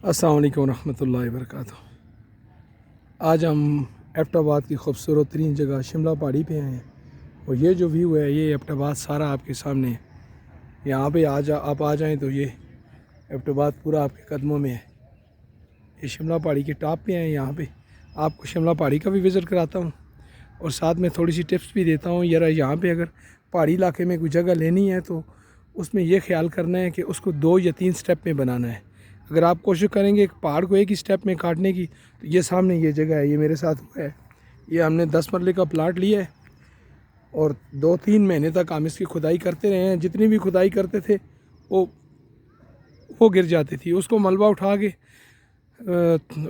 अस्सलाम वालेकुम रहमतुल्लाहि व बरकातुहू। आज हम एबटाबाद की खूबसूरत तरीन जगह शिमला पहाड़ी पे आए हैं और ये जो व्यू है ये एबटाबाद सारा आपके सामने है। यहाँ पे आप आ जाएँ तो ये एबटाबाद पूरा आपके कदमों में है। ये शिमला पहाड़ी के टॉप पे हैं। यहाँ पे आपको शिमला पहाड़ी का भी विज़िट कराता हूँ और साथ में थोड़ी सी टिप्स भी देता हूँ। यार यहाँ पे अगर पहाड़ी इलाके में कोई जगह लेनी है तो उसमें यह ख्याल करना है कि उसको 2 या 3 स्टेप में बनाना है। अगर आप कोशिश करेंगे एक पहाड़ को एक ही स्टेप में काटने की तो ये सामने ये जगह है, ये मेरे साथ हुआ है। ये हमने 10 मरले का प्लाट लिया है और 2-3 महीने तक हम इसकी खुदाई करते रहे हैं। जितनी भी खुदाई करते थे वो गिर जाती थी, उसको मलबा उठा के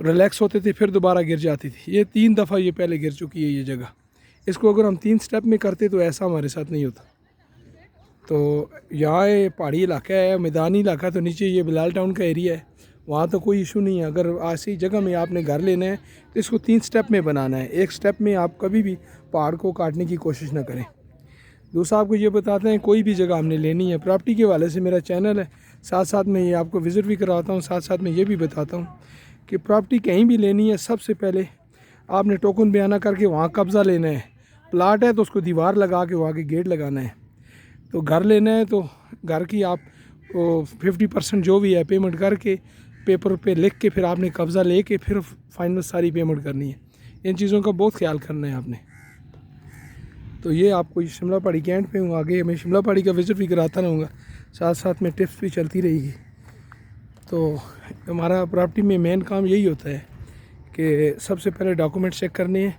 रिलैक्स होते थे, फिर दोबारा गिर जाती थी। ये 3 दफ़ा ये पहले गिर चुकी है ये जगह। इसको अगर हम 3 स्टेप में करते तो ऐसा हमारे साथ नहीं होता। तो यहाँ ये पहाड़ी इलाका है, मैदानी इलाका, तो नीचे ये बिलाल टाउन का एरिया है, वहाँ तो कोई इशू नहीं है। अगर ऐसी जगह में आपने घर लेना है तो इसको 3 स्टेप में बनाना है। एक स्टेप में आप कभी भी पहाड़ को काटने की कोशिश ना करें। दूसरा आपको ये बताते हैं, कोई भी जगह हमने लेनी है, प्रॉपर्टी के हवाले से मेरा चैनल है, साथ साथ में ये आपको विज़िट भी कराता हूँ, साथ साथ में ये भी बताता हूँ कि प्रॉपर्टी कहीं भी लेनी है सबसे पहले आपने टोकन बयाना करके वहाँ कब्ज़ा लेना है। प्लाट है तो उसको दीवार लगा के वहाँ के गेट लगाना है। तो घर लेना है तो घर की आप 50% जो भी है पेमेंट करके पेपर पे लिख के फिर आपने कब्ज़ा लेके फिर फाइनल सारी पेमेंट करनी है। इन चीज़ों का बहुत ख्याल करना है आपने। तो ये आपको शिमला पहाड़ी के एंड पे हूँ, आगे मैं शिमला पहाड़ी का विज़िट भी कराता रहूँगा, साथ साथ में टिप्स भी चलती रहेगी। तो हमारा प्रॉपर्टी में मेन काम यही होता है कि सबसे पहले डॉक्यूमेंट चेक करने हैं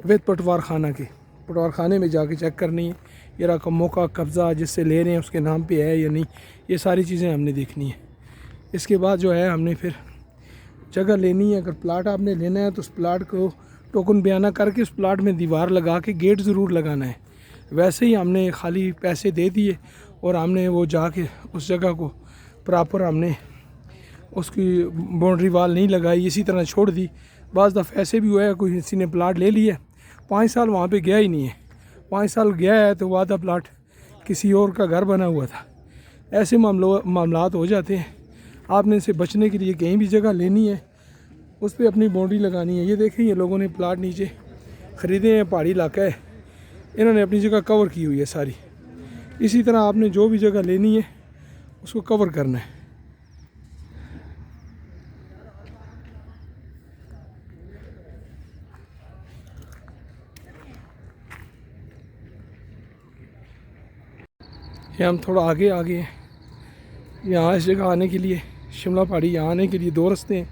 विद पटवार खाना के। पटवार खाने में जाके चेक करनी है ये रकमों का कब्ज़ा जिससे ले रहे हैं उसके नाम पे है या नहीं, ये सारी चीज़ें हमने देखनी है। इसके बाद जो है हमने फिर जगह लेनी है। अगर प्लाट आपने लेना है तो उस प्लाट को टोकन बयाना करके उस प्लाट में दीवार लगा के गेट ज़रूर लगाना है। वैसे ही हमने खाली पैसे दे दिए और हमने वो जाके उस जगह को प्रॉपर हमने उसकी बाउंड्री वाल नहीं लगाई, इसी तरह छोड़ दी। बाज़ दफ़ा ऐसे भी हुआ है कोई किसी ने प्लाट ले लिया, 5 साल वहाँ पे गया ही नहीं है, 5 साल गया है तो आधा प्लाट किसी और का घर बना हुआ था। ऐसे मामलात हो जाते हैं। आपने इसे बचने के लिए कहीं भी जगह लेनी है उस पर अपनी बाउंड्री लगानी है। ये देखें ये लोगों ने प्लाट नीचे ख़रीदे हैं, पहाड़ी इलाका है, इन्होंने अपनी जगह कवर की हुई है सारी। इसी तरह आपने जो भी जगह लेनी है उसको कवर करना है। ये हम थोड़ा आगे आ गए हैं। यहाँ इस जगह आने के लिए शिमला पहाड़ी यहाँ आने के लिए 2 रास्ते हैं।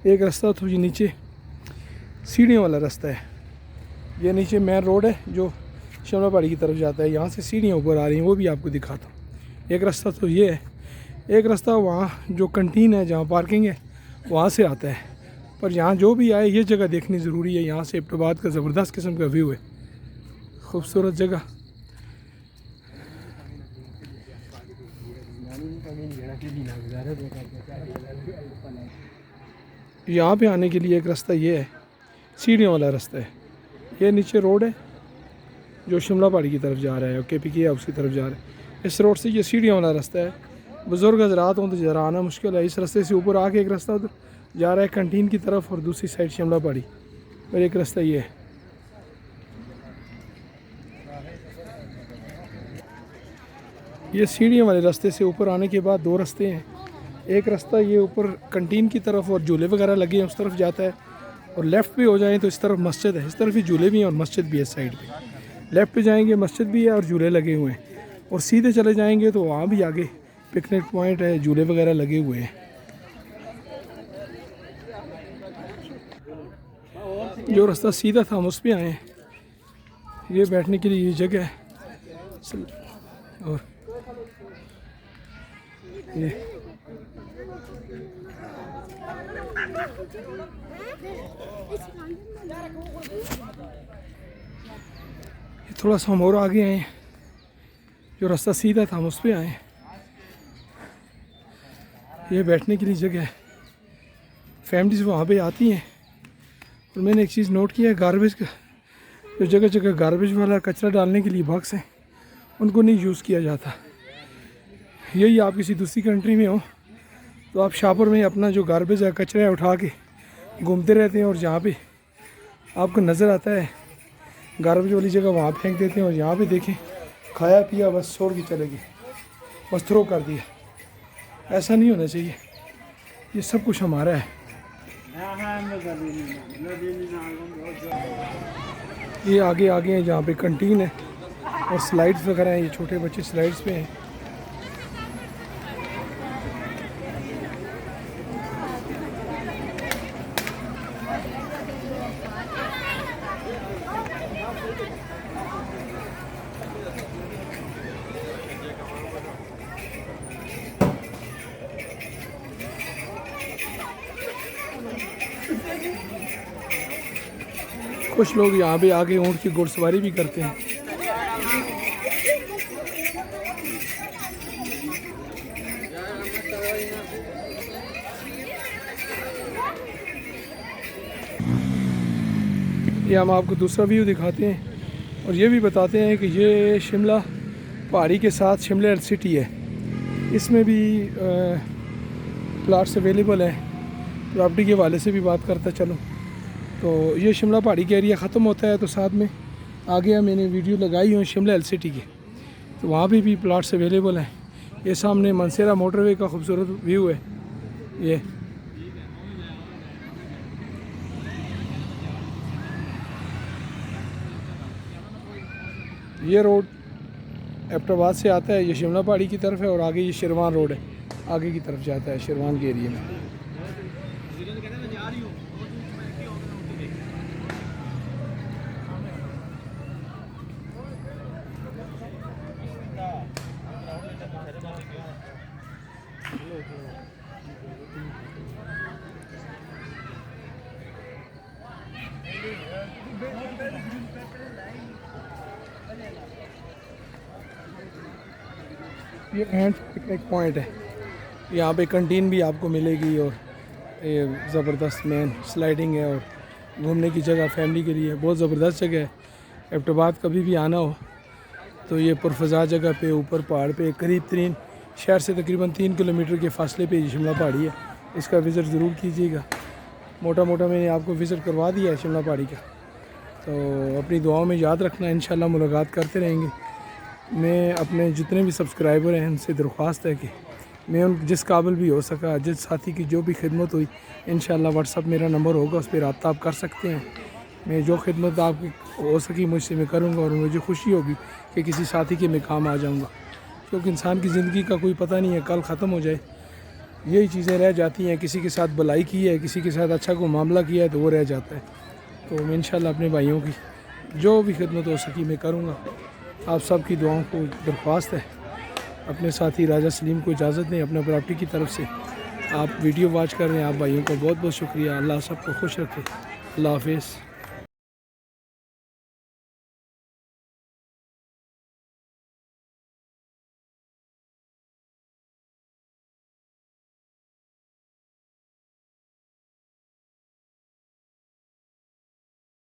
एक रास्ता तो ये नीचे सीढ़ियों वाला रास्ता है, ये नीचे मेन रोड है जो शिमला पहाड़ी की तरफ जाता है, यहाँ से सीढ़ियाँ ऊपर आ रही हैं, वो भी आपको दिखाता हूँ। एक रास्ता तो ये है, एक रास्ता वहाँ जो कंटीन है जहाँ पार्किंग है वहाँ से आता है। पर यहाँ जो भी आए ये जगह देखनी ज़रूरी है। यहाँ से एबटाबाद का ज़बरदस्त किस्म का व्यू है, खूबसूरत जगह। यहाँ पे आने के लिए एक रास्ता ये है, सीढ़ियों वाला रास्ता है। ये नीचे रोड है जो शिमला पहाड़ी की तरफ जा रहा है और KPK हाउस की तरफ जा रहा है। इस रोड से ये सीढ़ियों वाला रास्ता है। बुज़ुर्ग हज़रात हों तो ज़रा आना मुश्किल है। इस रास्ते से ऊपर आके एक रास्ता उधर जा रहा है कंटीन की तरफ और दूसरी साइड शिमला पहाड़ी, और एक रास्ता ये है। ये सीढ़ियों वाले रास्ते से ऊपर आने के बाद 2 रास्ते हैं। एक रास्ता ये ऊपर कंटीन की तरफ और झूले वगैरह लगे हैं उस तरफ जाता है, और लेफ़्ट पे हो जाएं तो इस तरफ मस्जिद है, इस तरफ ही झूले भी हैं और मस्जिद भी है साइड पे। लेफ़्ट पे जाएंगे मस्जिद भी है और झूले लगे हुए हैं, और सीधे चले जाएंगे तो वहाँ भी आगे पिकनिक पॉइंट है, झूले वगैरह लगे हुए हैं। जो रास्ता सीधा था हम उस पर आए हैं। ये बैठने के लिए ये जगह है, और ये थोड़ा सा हम और आगे आए हैं। जो रास्ता सीधा था हम उस पर आए हैं। ये बैठने के लिए जगह है, फैमिलीज वहाँ पे आती हैं। और मैंने एक चीज़ नोट किया है, गार्बेज का जो जगह जगह गार्बेज वाला कचरा डालने के लिए बॉक्स हैं उनको नहीं यूज़ किया जाता। यही आप किसी दूसरी कंट्री में हो तो आप शाहपुर में अपना जो गार्बेज है, कचरा है, उठा के घूमते रहते हैं और जहाँ पे आपको नज़र आता है गार्बेज वाली जगह वहाँ फेंक देते हैं। और यहाँ पे देखें खाया पिया बस छोड़ के चले गए, बस थ्रो कर दिया। ऐसा नहीं होना चाहिए, ये सब कुछ हमारा है। ये आगे आगे है जहाँ पे कंटीन है और स्लाइड्स वगैरह हैं। ये छोटे बच्चे स्लाइड्स पे हैं। कुछ लोग यहाँ पे आके ऊँट की घुड़सवारी भी करते हैं। ये हम आपको दूसरा व्यू दिखाते हैं और ये भी बताते हैं कि ये शिमला पहाड़ी के साथ शिमला सिटी है। इसमें भी प्लाट्स अवेलेबल हैं। प्रॉपर्टी के हवाले से भी बात करता चलो। तो ये शिमला पहाड़ी का एरिया ख़त्म होता है तो साथ में आगे मैंने वीडियो लगाई हुई शिमला सिटी की, तो वहाँ भी प्लाट्स अवेलेबल हैं। ये सामने मनसेरा मोटरवे का खूबसूरत व्यू है। ये रोड एबटाबाद से आता है, ये शिमला पहाड़ी की तरफ है और आगे ये शेरवान रोड है, आगे की तरफ जाता है शेरवान के एरिया में। ये हैंड पिकनिक पॉइंट है। यहाँ पे कंटीन भी आपको मिलेगी और ये ज़बरदस्त मेन स्लाइडिंग है और घूमने की जगह फैमिली के लिए बहुत ज़बरदस्त जगह है। एबटाबाद कभी भी आना हो तो ये पुरफज़ा जगह पे ऊपर पहाड़ पे करीब तरीन शहर से तकरीबन 3 किलोमीटर के फासले पे शिमला पहाड़ी है। इसका विज़िट ज़रूर कीजिएगा। मोटा मोटा मैंने आपको विज़िट करवा दिया है शिमला पहाड़ी का। तो अपनी दुआओं में याद रखना, इंशाल्लाह मुलाकात करते रहेंगे। मैं अपने जितने भी सब्सक्राइबर हैं उनसे दरख्वास्त है कि मैं उन जिस काबिल भी हो सका, जिस साथी की जो भी खिदमत हुई, इंशाल्लाह व्हाट्सअप मेरा नंबर होगा, उस पर रब्ता आप कर सकते हैं। मैं जो खिदमत आपकी हो सकी मुझसे मैं करूँगा और मुझे खुशी होगी कि किसी साथी के मैं काम आ जाऊँगा। क्योंकि इंसान की ज़िंदगी का कोई पता नहीं है, कल ख़त्म हो जाए, यही चीज़ें रह जाती हैं। किसी के साथ भलाई की है, किसी के साथ अच्छा कोई मामला किया है तो वो रह जाता है। तो मैं इंशाल्लाह अपने भाइयों की जो भी खिदमत हो सकी मैं करूँगा। आप सब की दुआओं को दरख्वास्त है। अपने साथी राजा सलीम को इजाज़त दें अपने प्रॉपर्टी की तरफ से। आप वीडियो वॉच कर रहे हैं, आप भाइयों का बहुत बहुत शुक्रिया। अल्लाह सबको खुश रखे। अल्लाह हाफ़िज़।